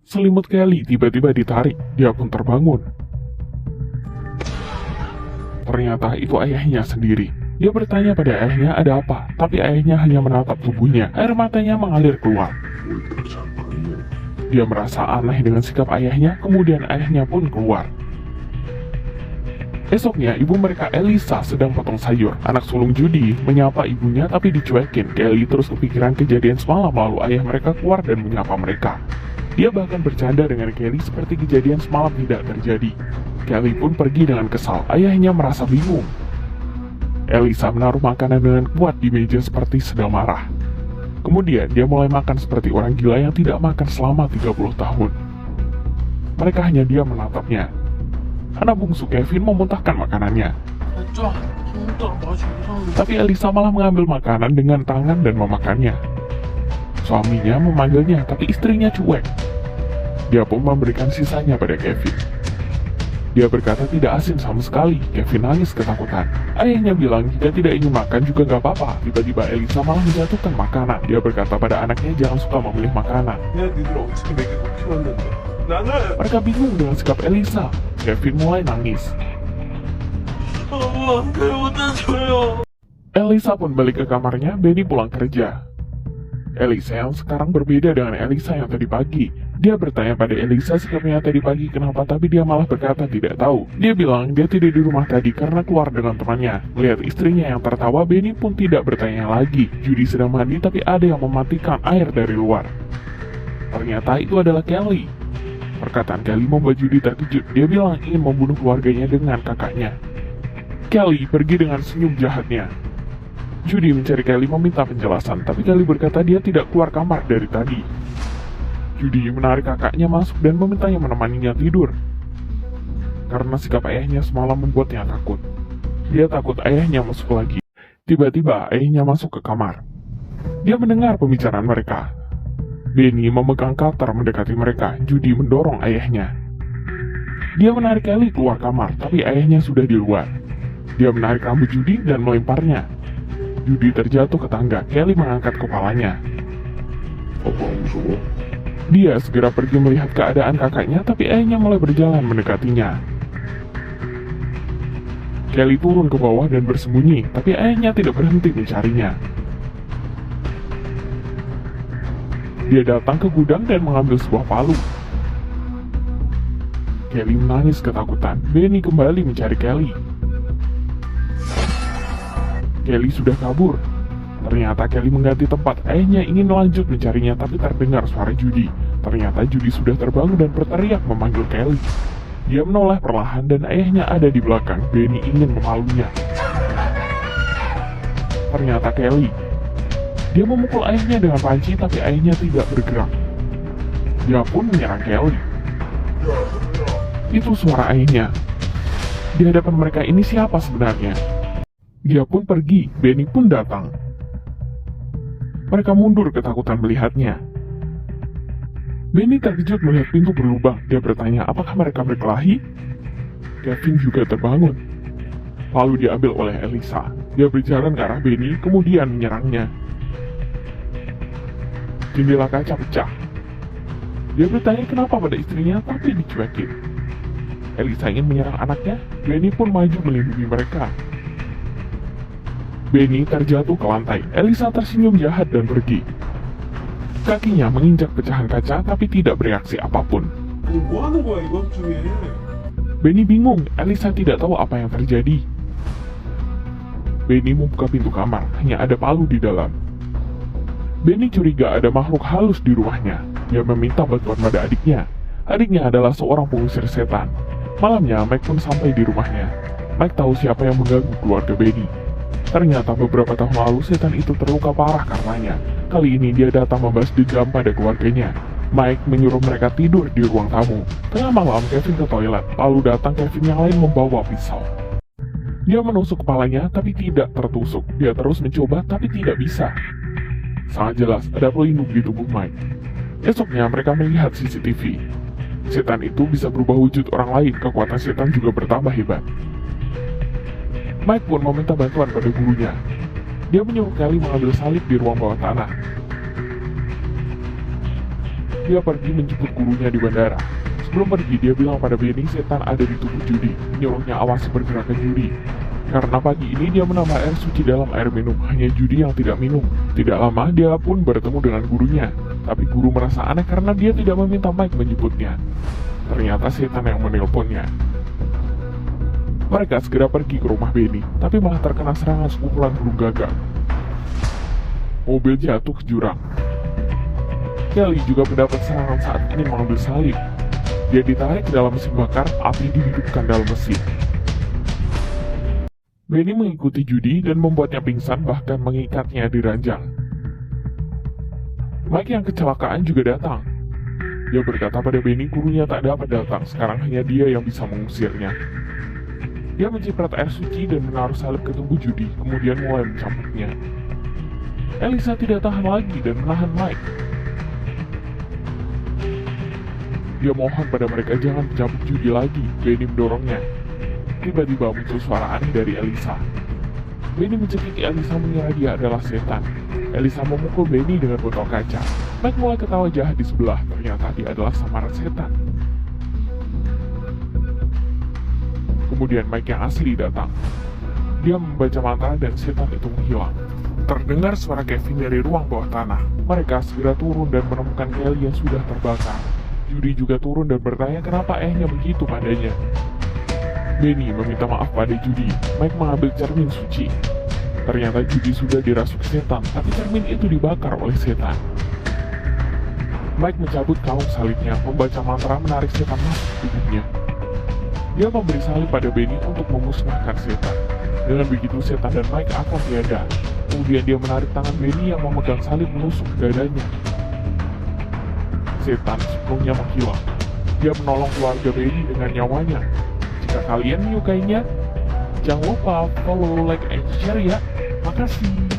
Selimut Kelly tiba-tiba ditarik, dia pun terbangun. Ternyata itu ayahnya sendiri. Dia bertanya pada ayahnya ada apa, tapi ayahnya hanya menatap tubuhnya, air matanya mengalir keluar. Dia merasa aneh dengan sikap ayahnya, kemudian ayahnya pun keluar. Esoknya, ibu mereka Elisa sedang potong sayur. Anak sulung Judy menyapa ibunya tapi dicuekin. Kelly terus kepikiran kejadian semalam lalu ayah mereka keluar dan menyapa mereka. Dia bahkan bercanda dengan Kelly seperti kejadian semalam tidak terjadi. Kelly pun pergi dengan kesal, ayahnya merasa bingung. Elisa menaruh makanan dengan kuat di meja seperti sedang marah. Kemudian dia mulai makan seperti orang gila yang tidak makan selama 30 tahun. Mereka hanya diam menatapnya. Anak bungsu Kevin memuntahkan makanannya. Tapi Elisa malah mengambil makanan dengan tangan dan memakannya. Suaminya memanggilnya, tapi istrinya cuek. Dia pun memberikan sisanya pada Kevin. Dia berkata tidak asin sama sekali. Kevin nangis ketakutan. Ayahnya bilang jika tidak ingin makan juga gak apa-apa. Tiba-tiba Elisa malah menjatuhkan makanan. Dia berkata pada anaknya jangan suka memilih makanan. Mereka bingung dengan sikap Elisa. Kevin mulai nangis. Elisa pun balik ke kamarnya. Benny pulang kerja. Elisa yang sekarang berbeda dengan Elisa yang tadi pagi. Dia bertanya pada Elisa sikapnya tadi pagi kenapa, tapi dia malah berkata tidak tahu. Dia bilang dia tidak di rumah tadi karena keluar dengan temannya. Melihat istrinya yang tertawa, Benny pun tidak bertanya lagi. Judy sedang mandi tapi ada yang mematikan air dari luar. Ternyata itu adalah Kelly. Perkataan Kelly membuat Judy terkejut. Dia bilang ingin membunuh keluarganya dengan kakaknya. Kelly pergi dengan senyum jahatnya. Judy mencari Kelly meminta penjelasan, tapi Kelly berkata dia tidak keluar kamar dari tadi. Judy menarik kakaknya masuk dan memintanya menemaninya tidur. Karena sikap ayahnya semalam membuatnya takut. Dia takut ayahnya masuk lagi. Tiba-tiba ayahnya masuk ke kamar. Dia mendengar pembicaraan mereka. Benny memegang cutter mendekati mereka. Judy mendorong ayahnya. Dia menarik Kelly keluar kamar, tapi ayahnya sudah di luar. Dia menarik rambut Judy dan melemparnya. Judy terjatuh ke tangga. Kelly mengangkat kepalanya. Dia segera pergi melihat keadaan kakaknya, tapi ayahnya mulai berjalan mendekatinya. Kelly turun ke bawah dan bersembunyi, tapi ayahnya tidak berhenti mencarinya. Dia datang ke gudang dan mengambil sebuah palu. Kelly menangis ketakutan. Benny kembali mencari Kelly. Kelly sudah kabur. Ternyata Kelly mengganti tempat. Ayahnya ingin lanjut mencarinya, tapi terdengar suara Judy. Ternyata Judy sudah terbangun dan berteriak memanggil Kelly. Dia menoleh perlahan dan ayahnya ada di belakang. Benny ingin memalunya. Ternyata Kelly. Dia memukul ayahnya dengan panci, tapi ayahnya tidak bergerak. Dia pun menyerang Kelly. Itu suara ayahnya. Di hadapan mereka ini siapa sebenarnya? Dia pun pergi, Benny pun datang. Mereka mundur ketakutan melihatnya. Benny terkejut melihat pintu berlubang. Dia bertanya apakah mereka berkelahi? Kevin juga terbangun. Lalu diambil oleh Elisa. Dia berjalan ke arah Benny, kemudian menyerangnya. Jendela kaca pecah. Dia bertanya kenapa pada istrinya, tapi dicuekin. Elisa ingin menyerang anaknya. Benny pun maju melindungi mereka. Benny terjatuh ke lantai. Elisa tersenyum jahat dan pergi. Kakinya menginjak pecahan kaca tapi tidak bereaksi apapun. Benny bingung. Elisa tidak tahu apa yang terjadi. Benny membuka pintu kamar. Hanya ada palu di dalam. Benny curiga ada makhluk halus di rumahnya. Dia meminta bantuan pada adiknya. Adiknya adalah seorang pengusir setan. Malamnya Mike pun sampai di rumahnya. Mike tahu siapa yang mengganggu keluarga Benny. Ternyata beberapa tahun lalu setan itu terluka parah karenanya. Kali ini dia datang membalas dendam pada keluarganya. Mike menyuruh mereka tidur di ruang tamu. Tengah malam Kevin ke toilet, lalu datang Kevin yang lain membawa pisau. Dia menusuk kepalanya tapi tidak tertusuk. Dia terus mencoba tapi tidak bisa. Sangat jelas ada pelindung di tubuh Mike. Esoknya mereka melihat CCTV. Setan itu bisa berubah wujud orang lain. Kekuatan setan juga bertambah hebat. Mike pun meminta bantuan pada gurunya. Dia menyuruh Kelly mengambil salib di ruang bawah tanah. Dia pergi menjemput gurunya di bandara. Sebelum pergi, dia bilang pada Benny setan ada di tubuh Judy, menyuruhnya awasi pergerakan Judy. Karena pagi ini dia menambah air suci dalam air minum, hanya Judy yang tidak minum. Tidak lama, dia pun bertemu dengan gurunya. Tapi guru merasa aneh karena dia tidak meminta Mike menjemputnya. Ternyata setan yang menelponnya. Mereka segera pergi ke rumah Benny, tapi malah terkena serangan sekumpulan burung gagak. Mobil jatuh ke jurang. Kelly juga mendapat serangan saat ingin mengambil salib. Dia ditarik ke dalam mesin bakar, api dihidupkan dalam mesin. Benny mengikuti Judy dan membuatnya pingsan, bahkan mengikatnya di ranjang. Mike yang kecelakaan juga datang. Dia berkata pada Benny gurunya tak dapat datang, sekarang hanya dia yang bisa mengusirnya. Dia menciprat air suci dan menaruh salib ke tubuh Judy, kemudian mulai mencampurnya. Elisa tidak tahan lagi dan menahan Mike. Dia mohon pada mereka jangan mencambuk Judy lagi. Benny mendorongnya. Tiba-tiba muncul suara aneh dari Elisa. Benny mencekik Elisa mengira dia adalah setan. Elisa memukul Benny dengan botol kaca. Mike mulai ketawa jahat di sebelah. Ternyata dia adalah samaran setan. Kemudian Mike yang asli datang. Dia membaca mantra dan setan itu menghilang. Terdengar suara Kevin dari ruang bawah tanah. Mereka segera turun dan menemukan Kelly yang sudah terbakar. Judy juga turun dan bertanya kenapa ayahnya begitu padanya. Benny meminta maaf pada Judy. Mike mengambil cermin suci. Ternyata Judy sudah dirasuk setan, tapi cermin itu dibakar oleh setan. Mike mencabut kalung salibnya, membaca mantra menarik setan masuk ke tubuhnya. Dia memberi salib pada Benny untuk memusnahkan setan. Dengan begitu setan dan Mike akan tiada. Kemudian dia menarik tangan Benny yang memegang salib menusuk ke dadanya. Setan sebelumnya menghilang. Dia menolong keluarga Benny dengan nyawanya. Jika kalian menyukainya, jangan lupa follow, like, and share ya. Makasih.